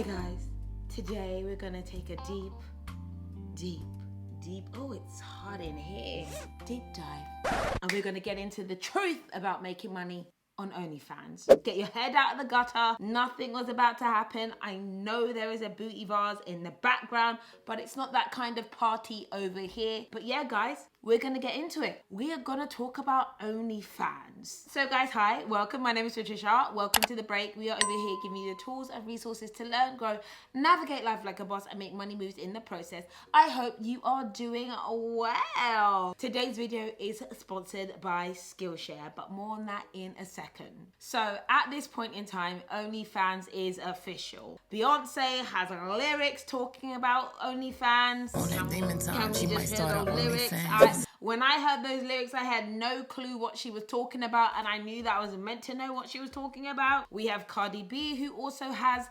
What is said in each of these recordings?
Hi guys, today we're gonna take a deep, oh it's hot in here, deep dive. And we're gonna get into the truth about making money on OnlyFans. Get your head out of the gutter. Nothing was about to happen. I know there is a booty vase in the background, but it's not that kind of party over here. But yeah, guys, we're gonna get into it. We are gonna talk about OnlyFans. So guys, hi, welcome. My name is Patricia. Welcome to The Break. We are over here giving you the tools and resources to learn, grow, navigate life like a boss, and make money moves in the process. I hope you are doing well. Today's video is sponsored by Skillshare, but more on that in a second. So at this point in time, OnlyFans is official. Beyonce has lyrics talking about OnlyFans. On that demon time, she might start out OnlyFans. When I heard those lyrics, I had no clue what she was talking about, and I knew that I was meant to know what she was talking about. We have Cardi B, who also has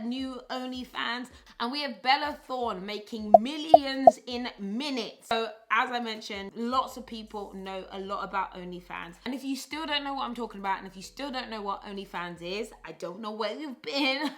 new OnlyFans, and we have Bella Thorne making millions in minutes. So as I mentioned, lots of people know a lot about OnlyFans. And if you still don't know what I'm talking about, and if you still don't know what OnlyFans is, I don't know where you've been.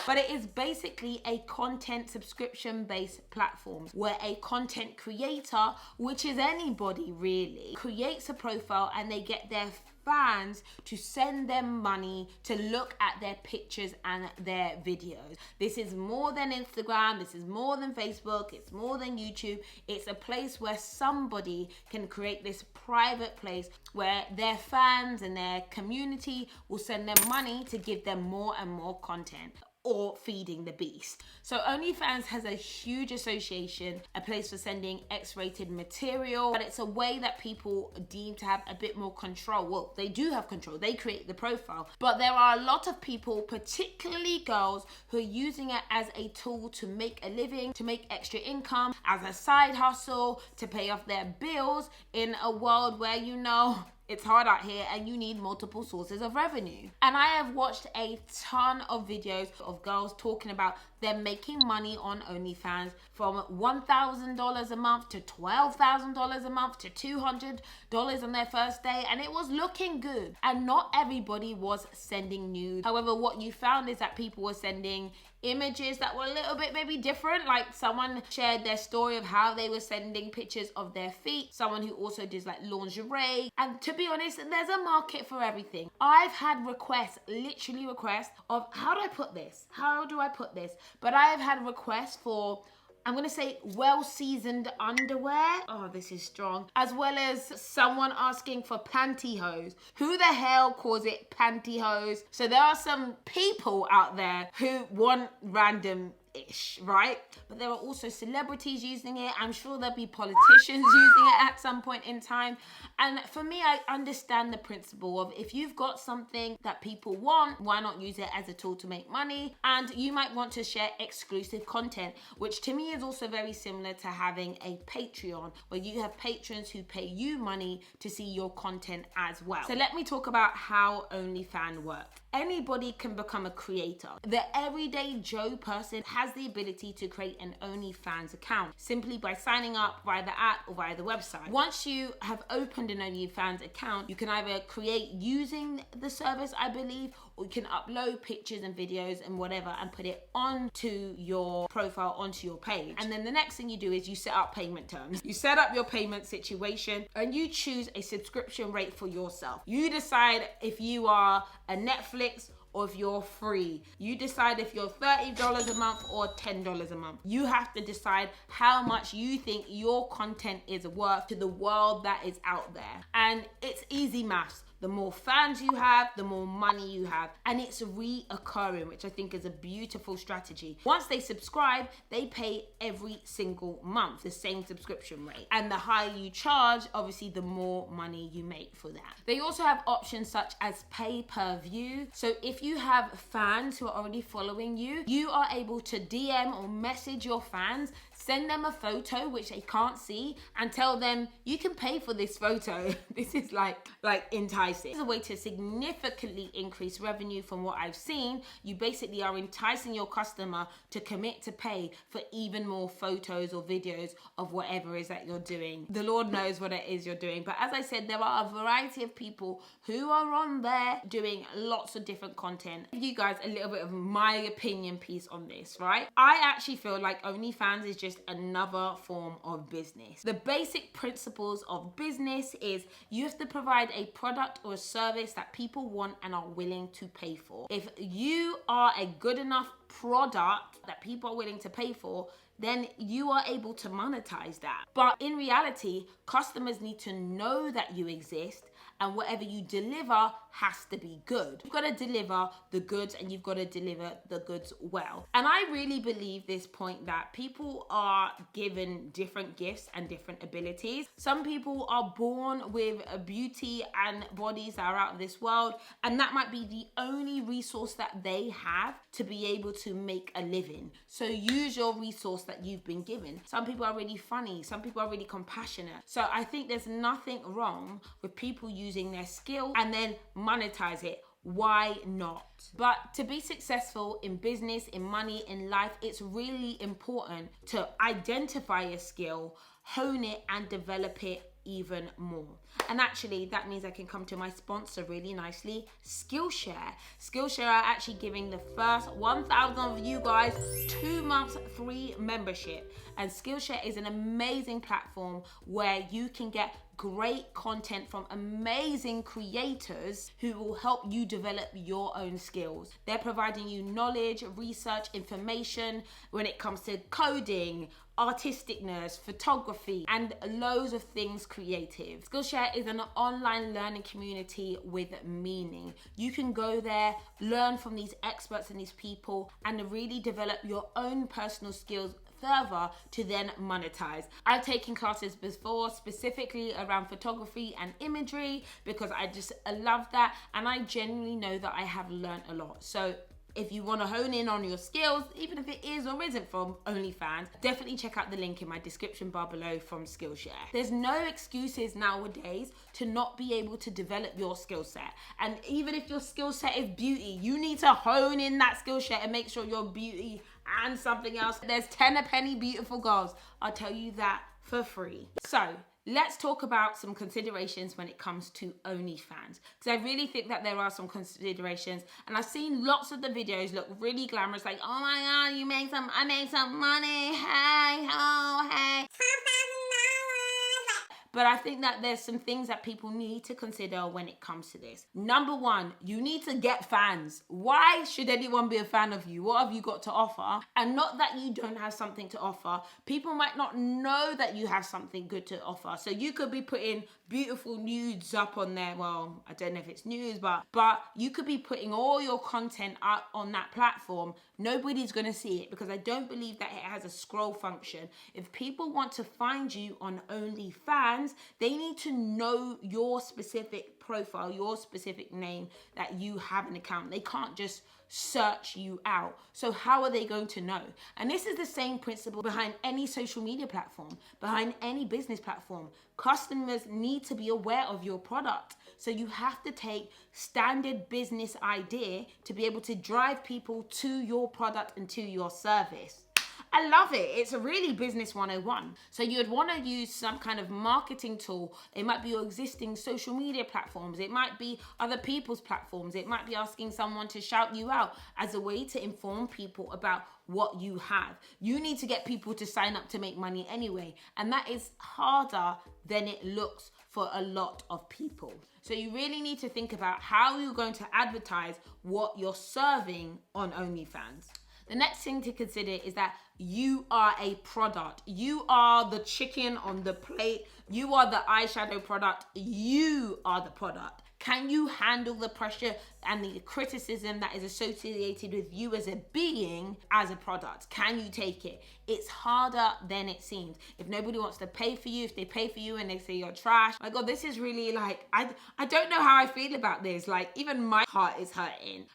But it is basically a content subscription-based platform where a content creator, which is anybody really, creates a profile and they get their fans to send them money to look at their pictures and their videos. This is more than Instagram, this is more than Facebook, it's more than YouTube. It's a place where somebody can create this private place where their fans and their community will send them money to give them more and more content, or feeding the beast. So OnlyFans has a huge association, a place for sending X-rated material, but it's a way that people deem to have a bit more control. Well, they do have control, they create the profile, but there are a lot of people, particularly girls, who are using it as a tool to make a living, to make extra income, as a side hustle, to pay off their bills in a world where, you know, it's hard out here and you need multiple sources of revenue. And I have watched a ton of videos of girls talking about them making money on OnlyFans from $1,000 a month to $12,000 a month to $200 on their first day. And it was looking good. And not everybody was sending nudes. However, what you found is that people were sending images that were a little bit maybe different. Like someone shared their story of how they were sending pictures of their feet. Someone who also does like lingerie. And to be honest, there's a market for everything. I've had requests, literally requests of how do I put this? How do I put this? But I have had requests for, I'm gonna say, well-seasoned underwear. Oh, this is strong. As well as someone asking for pantyhose. Who the hell calls it pantyhose? So there are some people out there who want random-ish, right? But there are also celebrities using it. I'm sure there'll be politicians using it at some point in time. And for me, I understand the principle of if you've got something that people want, why not use it as a tool to make money? And you might want to share exclusive content, which to me is also very similar to having a Patreon, where you have patrons who pay you money to see your content as well. So let me talk about how OnlyFans works. Anybody can become a creator. The everyday Joe person has the ability to create an OnlyFans account simply by signing up via the app or via the website. Once you have opened an OnlyFans account, you can either create using the service, I believe, or you can upload pictures and videos and whatever and put it onto your profile, onto your page. And then the next thing you do is you set up payment terms. You set up your payment situation and you choose a subscription rate for yourself. You decide if you are a Netflix or if you're free. You decide if you're $30 a month or $10 a month. You have to decide how much you think your content is worth to the world that is out there. And it's easy maths. The more fans you have, the more money you have. And it's reoccurring, which I think is a beautiful strategy. Once they subscribe, they pay every single month, the same subscription rate. And the higher you charge, obviously, the more money you make for that. They also have options such as pay-per-view. So if you have fans who are already following you, you are able to DM or message your fans Send them a photo which they can't see and tell them you can pay for this photo. This is like enticing. This is a way to significantly increase revenue. From what I've seen, you basically are enticing your customer to commit to pay for even more photos or videos of whatever it is that you're doing. The Lord knows what it is you're doing. But as I said, there are a variety of people who are on there doing lots of different content. I'll give you guys a little bit of my opinion piece on this, right? I actually feel like OnlyFans is just another form of business. The basic principles of business is you have to provide a product or a service that people want and are willing to pay for. If you are a good enough product that people are willing to pay for, then you are able to monetize that. But in reality, customers need to know that you exist, and whatever you deliver has to be good. You've got to deliver the goods, and you've got to deliver the goods well. And I really believe this point that people are given different gifts and different abilities. Some people are born with a beauty and bodies that are out of this world, and that might be the only resource that they have to be able to make a living. So use your resource that you've been given. Some people are really funny. Some people are really compassionate. So I think there's nothing wrong with people using their skill and then monetize it. Why not? But to be successful in business, in money, in life, it's really important to identify a skill, hone it, and develop it even more. And actually that means I can come to my sponsor really nicely, Skillshare. Skillshare are actually giving the first 1,000 of you guys 2 months free membership. And Skillshare is an amazing platform where you can get great content from amazing creators who will help you develop your own skills. They're providing you knowledge, research, information when it comes to coding, artisticness, photography, and loads of things creative. Skillshare is an online learning community with meaning. You can go there, learn from these experts and these people, and really develop your own personal skills further to then monetize. I've taken classes before specifically around photography and imagery because I love that, and I genuinely know that I have learned a lot. So if you want to hone in on your skills, even if it is or isn't from OnlyFans, definitely check out the link in my description bar below from Skillshare. There's no excuses nowadays to not be able to develop your skill set. And even if your skill set is beauty, you need to hone in that skill set and make sure your beauty and something else. There's 10 a penny beautiful girls. I'll tell you that for free. So let's talk about some considerations when it comes to OnlyFans, because I really think that there are some considerations, and I've seen lots of the videos look really glamorous, like, oh my god, I made some money, hey, oh, hey. But I think that there's some things that people need to consider when it comes to this. Number one, you need to get fans. Why should anyone be a fan of you? What have you got to offer? And not that you don't have something to offer. People might not know that you have something good to offer. So you could be putting beautiful nudes up on there. Well, I don't know if it's news, but you could be putting all your content up on that platform. Nobody's going to see it because I don't believe that it has a scroll function. If people want to find you on OnlyFans, they need to know your specific profile, your specific name, that you have an account. They can't just search you out. So how are they going to know? And this is the same principle behind any social media platform, behind any business platform. Customers need to be aware of your product. So you have to take standard business idea to be able to drive people to your product and to your service. I love it. It's a really business 101. So you'd want to use some kind of marketing tool. It might be your existing social media platforms. It might be other people's platforms. It might be asking someone to shout you out as a way to inform people about what you have. You need to get people to sign up to make money anyway. And that is harder than it looks for a lot of people. So you really need to think about how you're going to advertise what you're serving on OnlyFans. The next thing to consider is that you are a product. You are the chicken on the plate. You are the eyeshadow product. You are the product. Can you handle the pressure and the criticism that is associated with you as a being, as a product? Can you take it? It's harder than it seems. If nobody wants to pay for you, if they pay for you and they say you're trash, my God, this is really like, I don't know how I feel about this. Like, even my heart is hurting.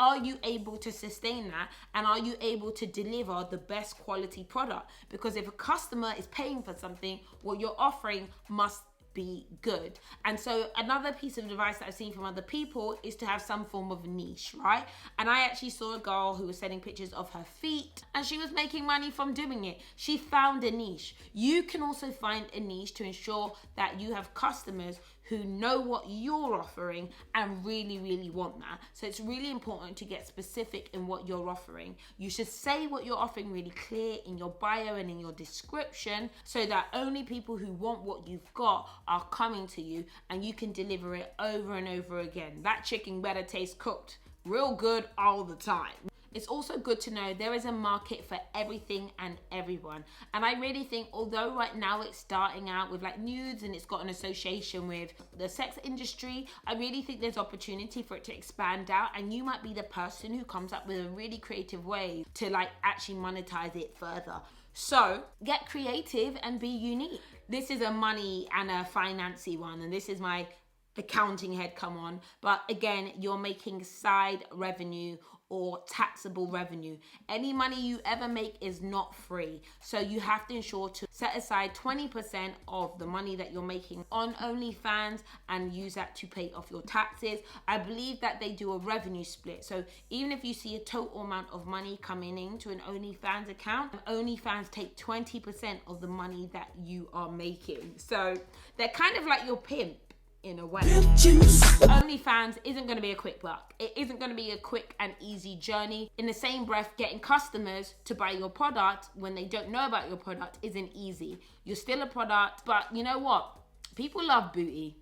Are you able to sustain that? And are you able to deliver the best quality product? Because if a customer is paying for something, what you're offering must be good. And so another piece of advice that I've seen from other people is to have some form of niche, right? And I actually saw a girl who was sending pictures of her feet and she was making money from doing it. She found a niche. You can also find a niche to ensure that you have customers who know what you're offering and really, really want that. So it's really important to get specific in what you're offering. You should say what you're offering really clear in your bio and in your description so that only people who want what you've got are coming to you and you can deliver it over and over again. That chicken better taste cooked real good all the time. It's also good to know there is a market for everything and everyone. And I really think, although right now it's starting out with like nudes and it's got an association with the sex industry, I really think there's opportunity for it to expand out. And you might be the person who comes up with a really creative way to like actually monetize it further. So get creative and be unique. This is a money and a financy one. And this is my accounting head come on. But again, you're making side revenue or taxable revenue. Any money you ever make is not free. So you have to ensure to set aside 20% of the money that you're making on OnlyFans and use that to pay off your taxes. I believe that they do a revenue split. So even if you see a total amount of money coming into an OnlyFans account, OnlyFans take 20% of the money that you are making. So they're kind of like your pimp in a way. OnlyFans isn't going to be a quick buck. It isn't going to be a quick and easy journey. In the same breath, getting customers to buy your product when they don't know about your product isn't easy. You're still a product, but you know what? People love booty.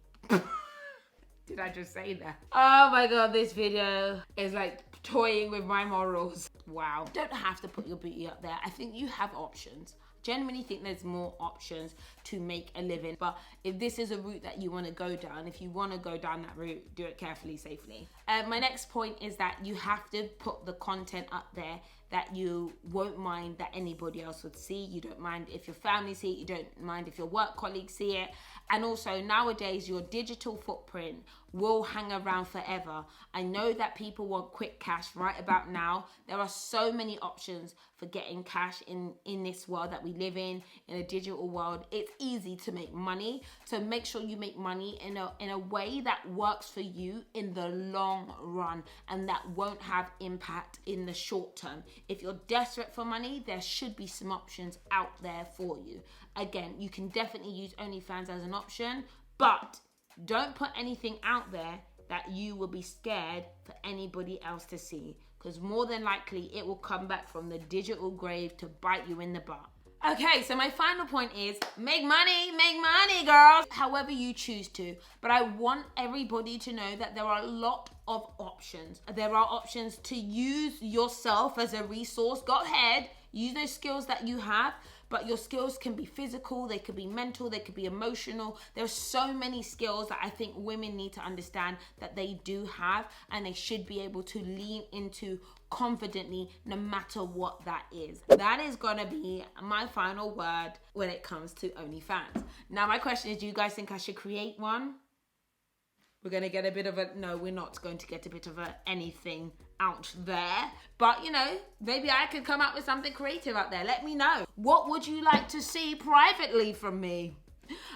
Did I just say that? Oh my God, this video is like toying with my morals. Wow. You don't have to put your booty up there. I think you have options. Genuinely think there's more options to make a living, but if this is a route that you want to go down, if you want to go down that route, do it carefully, safely. My next point is that you have to put the content up there that you won't mind that anybody else would see. You don't mind if your family see it, you don't mind if your work colleagues see it. And also nowadays your digital footprint will hang around forever. I know that people want quick cash right about now. There are so many options for getting cash in this world that we live in a digital world. It's easy to make money. So make sure you make money in a way that works for you in the long run and that won't have impact in the short term. If you're desperate for money, there should be some options out there for you. Again, you can definitely use OnlyFans as an option, but don't put anything out there that you will be scared for anybody else to see, because more than likely it will come back from the digital grave to bite you in the butt. Okay, so my final point is make money, girls, however you choose to. But I want everybody to know that there are a lot of options. There are options to use yourself as a resource. Go ahead, use those skills that you have. But your skills can be physical, they could be mental, they could be emotional. There's so many skills that I think women need to understand that they do have and they should be able to lean into confidently no matter what that is. That is gonna be my final word when it comes to OnlyFans. Now my question is, do you guys think I should create one? We're going to get a bit of a, no, we're not going to get a bit of a anything out there. But, you know, maybe I could come up with something creative out there. Let me know. What would you like to see privately from me?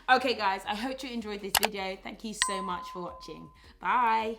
Okay, guys, I hope you enjoyed this video. Thank you so much for watching. Bye.